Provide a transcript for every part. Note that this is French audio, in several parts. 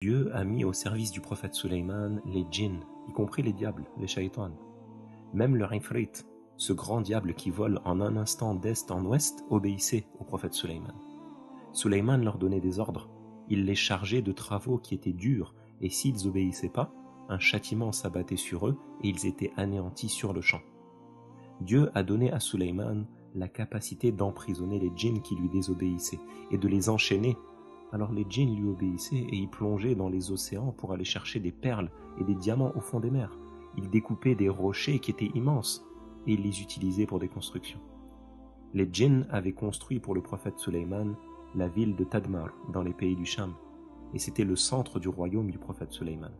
Dieu a mis au service du prophète Suleyman les djinns, y compris les diables, les shaitans. Même le Ifrit, ce grand diable qui vole en un instant d'est en ouest, obéissait au prophète Suleyman. Suleyman leur donnait des ordres, il les chargeait de travaux qui étaient durs, et s'ils obéissaient pas, un châtiment s'abattait sur eux et ils étaient anéantis sur le champ. Dieu a donné à Suleyman la capacité d'emprisonner les djinns qui lui désobéissaient et de les enchaîner. Alors les djinns lui obéissaient et y plongeaient dans les océans pour aller chercher des perles et des diamants au fond des mers. Ils découpaient des rochers qui étaient immenses et ils les utilisaient pour des constructions. Les djinns avaient construit pour le prophète Suleyman la ville de Tadmar dans les pays du Cham, et c'était le centre du royaume du prophète Suleyman.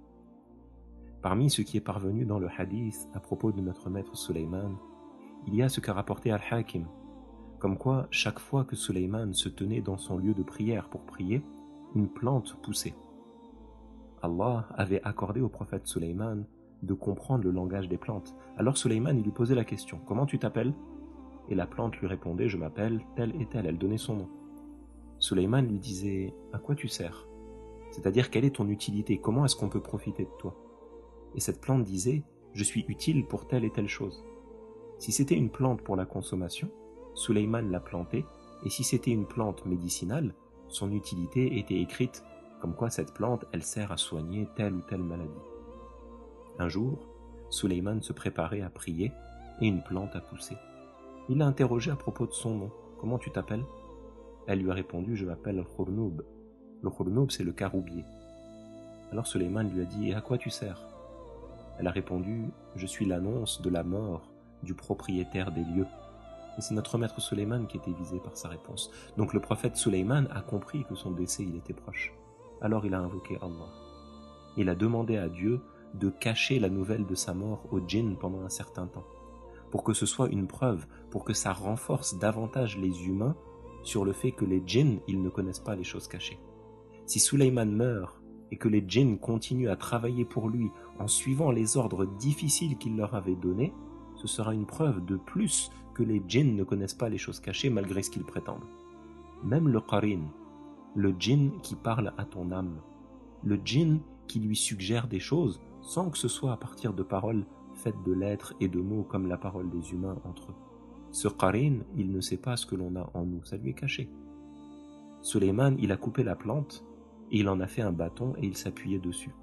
Parmi ce qui est parvenu dans le hadith à propos de notre maître Suleyman, il y a ce qu'a rapporté Al-Hakim, comme quoi chaque fois que Suleyman se tenait dans son lieu de prière pour prier, une plante poussait. Allah avait accordé au prophète Suleyman de comprendre le langage des plantes. Alors Suleyman lui posait la question « Comment tu t'appelles » Et la plante lui répondait « Je m'appelle telle et telle », elle donnait son nom. Suleyman lui disait « À quoi tu sers ?» C'est-à-dire quelle est ton utilité, comment est-ce qu'on peut profiter de toi? Et cette plante disait « Je suis utile pour telle et telle chose ». Si c'était une plante pour la consommation, Suleyman la plantait, et si c'était une plante médicinale, son utilité était écrite comme quoi cette plante, elle sert à soigner telle ou telle maladie. Un jour, Suleyman se préparait à prier et une plante a poussé. Il l'a interrogée à propos de son nom. « Comment tu t'appelles » Elle lui a répondu « Je m'appelle Khurnoub ». Le Khurnoub, c'est le caroubier. Alors Suleyman lui a dit « Et à quoi tu sers » Elle a répondu « Je suis l'annonce de la mort du propriétaire des lieux ». Et c'est notre maître Suleyman qui était visé par sa réponse. Donc le prophète Suleyman a compris que son décès il était proche. Alors il a invoqué Allah. Il a demandé à Dieu de cacher la nouvelle de sa mort aux djinns pendant un certain temps, pour que ce soit une preuve, pour que ça renforce davantage les humains sur le fait que les djinns, ils ne connaissent pas les choses cachées. Si Suleyman meurt et que les djinns continuent à travailler pour lui en suivant les ordres difficiles qu'il leur avait donnés, ce sera une preuve de plus que les djinns ne connaissent pas les choses cachées malgré ce qu'ils prétendent. Même le qarin, le djinn qui parle à ton âme, le djinn qui lui suggère des choses sans que ce soit à partir de paroles faites de lettres et de mots comme la parole des humains entre eux. Ce qarin, il ne sait pas ce que l'on a en nous, ça lui est caché. Suleyman, il a coupé la plante et il en a fait un bâton et il s'appuyait dessus.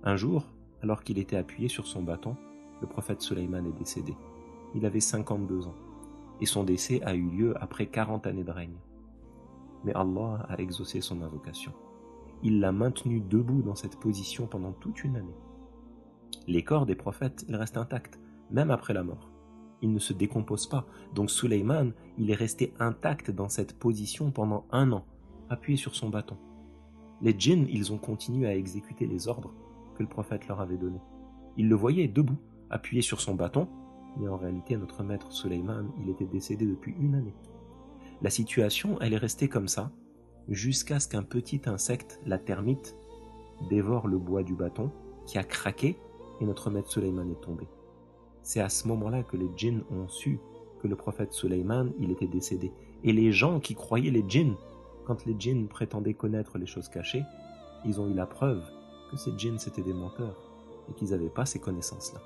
Un jour, alors qu'il était appuyé sur son bâton, le prophète Suleyman est décédé. Il avait 52 ans et son décès a eu lieu après 40 années de règne. Mais Allah a exaucé son invocation. Il l'a maintenu debout dans cette position pendant toute une année. Les corps des prophètes, ils restent intacts, même après la mort. Ils ne se décomposent pas. Donc Suleyman, il est resté intact dans cette position pendant 1 an, appuyé sur son bâton. Les djinns, ils ont continué à exécuter les ordres que le prophète leur avait donnés. Ils le voyaient debout, appuyé sur son bâton, mais en réalité, notre maître Suleyman, il était décédé depuis 1 année. La situation, elle est restée comme ça, jusqu'à ce qu'un petit insecte, la termite, dévore le bois du bâton, qui a craqué, et notre maître Suleyman est tombé. C'est à ce moment-là que les djinns ont su que le prophète Suleyman, il était décédé. Et les gens qui croyaient les djinns, quand les djinns prétendaient connaître les choses cachées, ils ont eu la preuve que ces djinns c'étaient des menteurs et qu'ils n'avaient pas ces connaissances-là.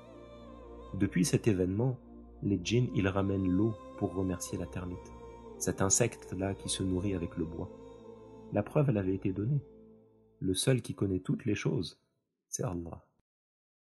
Depuis cet événement, les djinns, ils ramènent l'eau pour remercier la termite, cet insecte-là qui se nourrit avec le bois. La preuve, elle avait été donnée. Le seul qui connaît toutes les choses, c'est Allah.